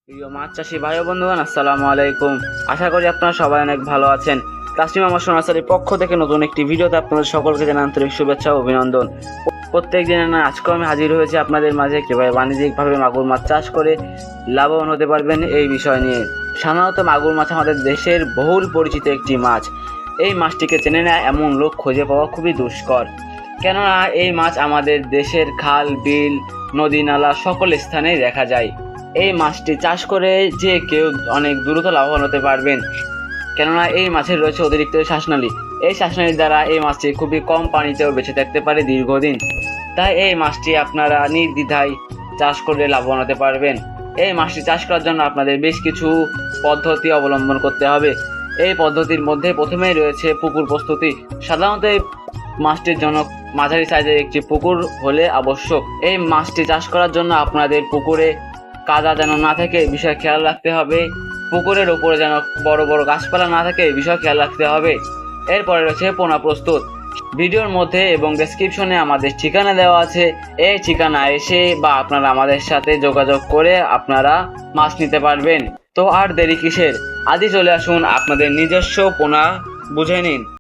প্রিয় মাছ চাষি ভাই ও বন্ধুগণ, আসসালামু আলাইকুম। আশা করি আপনারা সবাই অনেক ভালো আছেন। কাসিম আমার সোনাসারির পক্ষ থেকে নতুন একটি ভিডিওতে আপনাদের সকলকে জানাই আন্তরিক শুভেচ্ছা ও অভিনন্দন। প্রত্যেক দিনের না আজকেও আমি হাজির হয়েছি আপনাদের মাঝে কীভাবে বাণিজ্যিকভাবে মাগুর মাছ চাষ করে লাভবান হতে পারবেন এই বিষয় নিয়ে। সাধারণত মাগুর মাছ আমাদের দেশের বহুল পরিচিত একটি মাছ। এই মাছটিকে চেনে না এমন লোক খুঁজে পাওয়া খুবই দুষ্কর, কেননা এই মাছ আমাদের দেশের খাল, বিল, নদী, নালা সকল স্থানেই দেখা যায়। এই মাছটি চাষ করে যে কেউ অনেক দ্রুত লাভবান হতে পারবেন, কেননা এই মাছের রয়েছে অতিরিক্ত শ্বাসনালী। এই শ্বাসনালীর দ্বারা এই মাছটি খুবই কম পানিতেও বেঁচে থাকতে পারে দীর্ঘদিন। তাই এই মাছটি আপনারা নির্দ্বিধায় চাষ করে লাভবান হতে পারবেন। এই মাছটি চাষ করার জন্য আপনাদের বেশ কিছু পদ্ধতি অবলম্বন করতে হবে। এই পদ্ধতির মধ্যে প্রথমেই রয়েছে পুকুর প্রস্তুতি। সাধারণত এই মাছটির জন্য মাঝারি সাইজের একটি পুকুর হলে আবশ্যক। এই মাছটি চাষ করার জন্য আপনাদের পুকুরে কাদা যেন না থাকে এই বিষয়ে খেয়াল রাখতে হবে। পুকুরের উপরে যেন বড় বড় গাছপালা না থাকে এই বিষয়ে খেয়াল রাখতে হবে। এরপরে রয়েছে পোনা প্রস্তুত। ভিডিওর মধ্যে এবং ডেসক্রিপশনে আমাদের ঠিকানা দেওয়া আছে। এই ঠিকানা এসে বা আপনারা আমাদের সাথে যোগাযোগ করে আপনারা মাছ নিতে পারবেন। তো আর দেরি কিসের, আজই চলে আসুন, আপনাদের নিজস্ব পোনা বুঝে নিন।